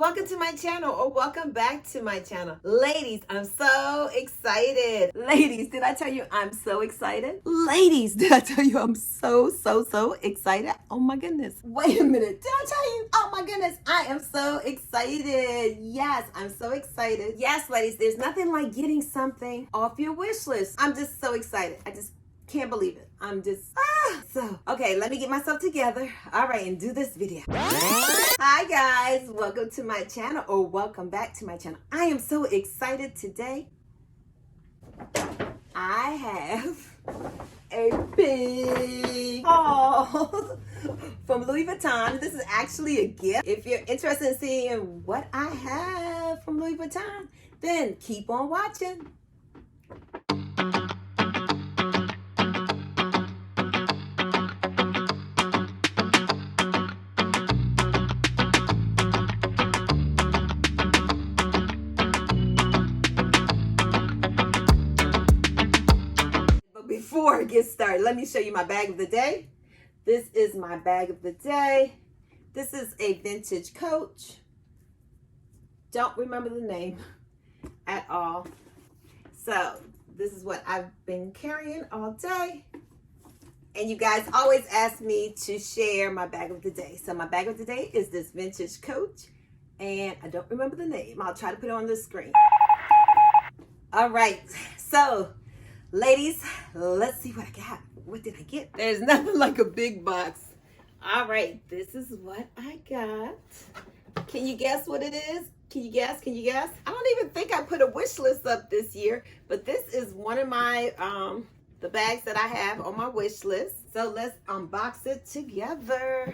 welcome to my channel, or welcome back to my channel. Ladies, I'm so excited. Ladies, did I tell you I'm so excited? Ladies, did I tell you I'm so excited? Oh my goodness. Wait a minute. Did I tell you? Oh my goodness. I am so excited. Yes, I'm so excited. Yes, ladies, there's nothing like getting something off your wish list. I'm just so excited. I just can't believe it. I'm just, so, okay, let me get myself together. All right, and do this video. Hi guys, welcome to my channel, or welcome back to my channel. I am so excited today. I have a big haul from Louis Vuitton. This is actually a gift. If you're interested in seeing what I have from Louis Vuitton, then keep on watching. Before I get started, let me show you my bag of the day. This is my bag of the day. This is a vintage Coach. Don't remember the name at all. So this is what I've been carrying all day. And you guys always ask me to share my bag of the day. So my bag of the day is this vintage Coach. And I don't remember the name. I'll try to put it on the screen. All right. So ladies, let's see what I got. What did I get? There's nothing like a big box. All right, this is what I got. Can you guess what it is? Can you guess? Can you guess? I don't even think I put a wish list up this year, but this is one of my, the bags that I have on my wish list. So let's unbox it together.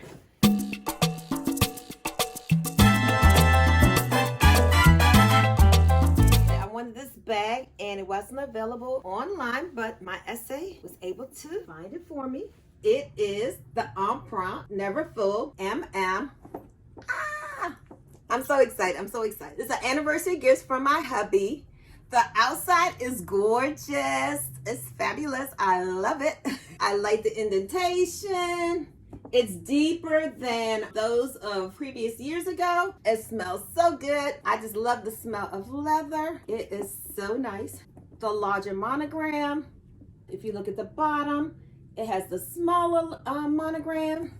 Wanted this bag and it wasn't available online, but my essay was able to find it for me. It is the Empriente Neverfull MM. I'm so excited. I'm so excited. It's an anniversary gift from my hubby. The outside is gorgeous. It's fabulous. I love it. I like the indentation. It's deeper than those of previous years ago. It smells so good. I just love the smell of leather. It is so nice. The larger monogram. If you look at the bottom, it has the smaller monogram.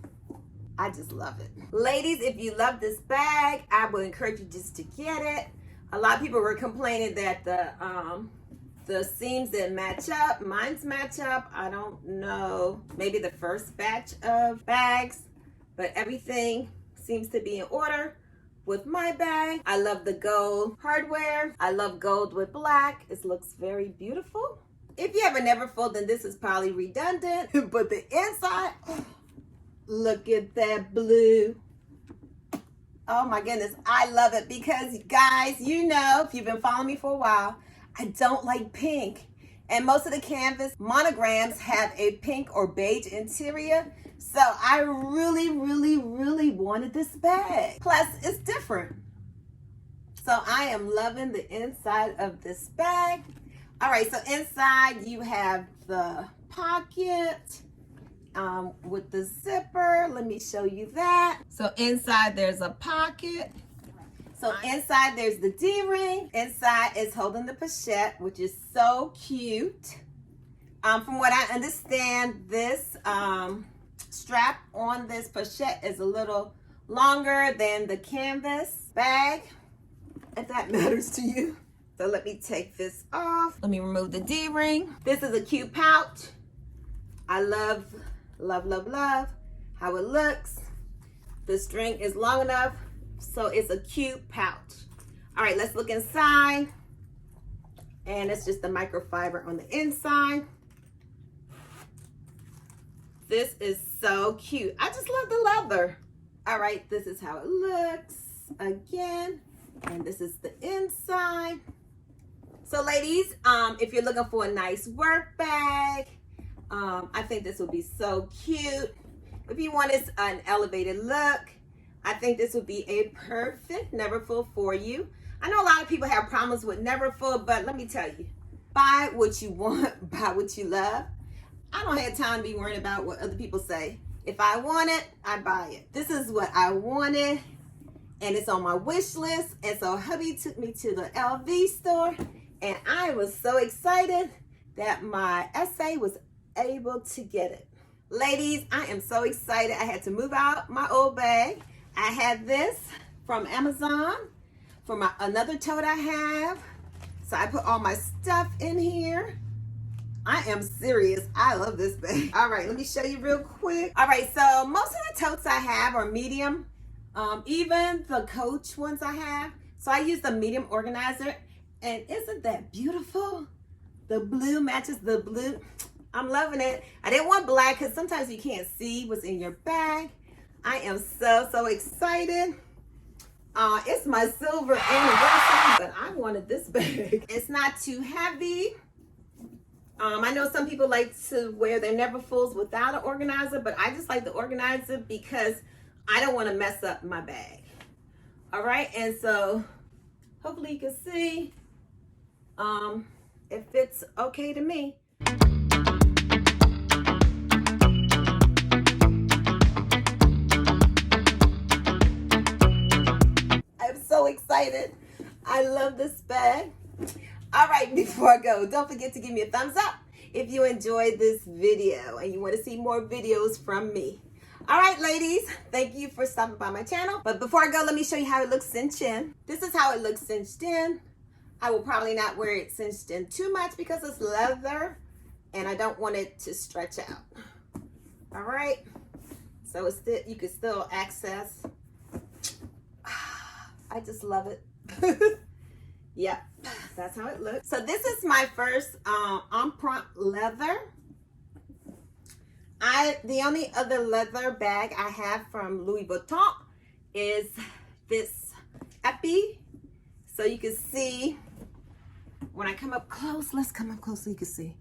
I just love it. Ladies, if you love this bag, I would encourage you just to get it. A lot of people were complaining that the seams didn't match up. Mine's match up. I don't know. Maybe the first batch of bags, but everything seems to be in order with my bag. I love the gold hardware. I love gold with black. It looks very beautiful. If you have a Neverfull, then this is probably redundant, but the inside, look at that blue. Oh my goodness, I love it because guys, you know, if you've been following me for a while, I don't like pink, and most of the canvas monograms have a pink or beige interior, so I really wanted this bag. Plus, it's different. So I am loving the inside of this bag. All right, so inside you have the pocket with the zipper. Let me show you that. So inside there's a pocket. So inside there's the D-ring. Inside is holding the pochette, which is so cute. From what I understand, this strap on this pochette is a little longer than the canvas bag, if that matters to you. So let me take this off. Let me remove the D-ring. This is a cute pouch. I love how it looks. The string is long enough, so it's a cute pouch. All right, let's look inside. And it's just the microfiber on the inside. This is so cute. I just love the leather. All right, this is how it looks again. And this is the inside. So ladies, if you're looking for a nice work bag, I think this would be so cute. If you want an elevated look, I think this would be a perfect Neverfull for you. I know a lot of people have problems with Neverfull, but let me tell you, buy what you want, buy what you love. I don't have time to be worrying about what other people say. If I want it, I buy it. This is what I wanted, and it's on my wish list. And so hubby took me to the LV store, and I was so excited that my SA was able to get it. Ladies, I am so excited. I had to move out my old bag. I had this from Amazon for my another tote I have. So I put all my stuff in here. I am serious. I love this bag. All right, let me show you real quick. All right, so most of the totes I have are medium. Even the Coach ones I have. So I use the medium organizer. And isn't that beautiful? The blue matches the blue. I'm loving it. I didn't want black because sometimes you can't see what's in your bag. I am so excited. It's my silver anniversary, but I wanted this bag. It's not too heavy. I know some people like to wear their Neverfulls without an organizer, but I just like the organizer because I don't want to mess up my bag. All right, and so hopefully you can see it fits okay to me. I'm so excited. I love this bag. All right, before I go, don't forget to give me a thumbs up if you enjoyed this video and you want to see more videos from me. All right, ladies, thank you for stopping by my channel. But before I go, let me show you how it looks cinched in. This is how it looks cinched in. I will probably not wear it cinched in too much because it's leather and I don't want it to stretch out. All right, so it's still, you can still access. I just love it. Yep, that's how it looks. So this is my first Empriente Leather. The only other leather bag I have from Louis Vuitton is this Epi. So you can see when I come up close, let's come up close so you can see.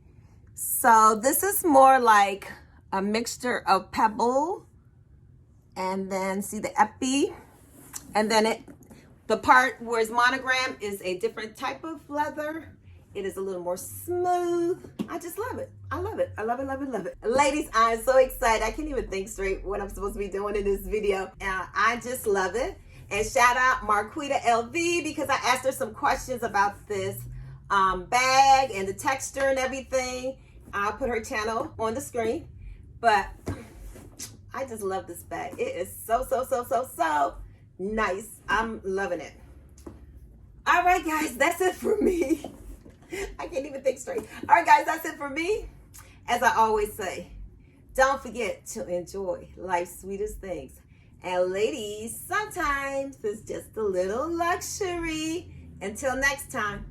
So this is more like a mixture of pebble and then see the Epi, and then the part where it's monogram is a different type of leather. It is a little more smooth. I just love it. I love it. I love it, love it, love it. Ladies, I'm so excited. I can't even think straight what I'm supposed to be doing in this video. I just love it. And shout out Marquita LV because I asked her some questions about this bag and the texture and everything. I'll put her channel on the screen. But I just love this bag. It is so nice. I'm loving it. All right, guys, that's it for me. I can't even think straight. All right, guys, that's it for me. As I always say, don't forget to enjoy life's sweetest things. And ladies, sometimes it's just a little luxury. Until next time.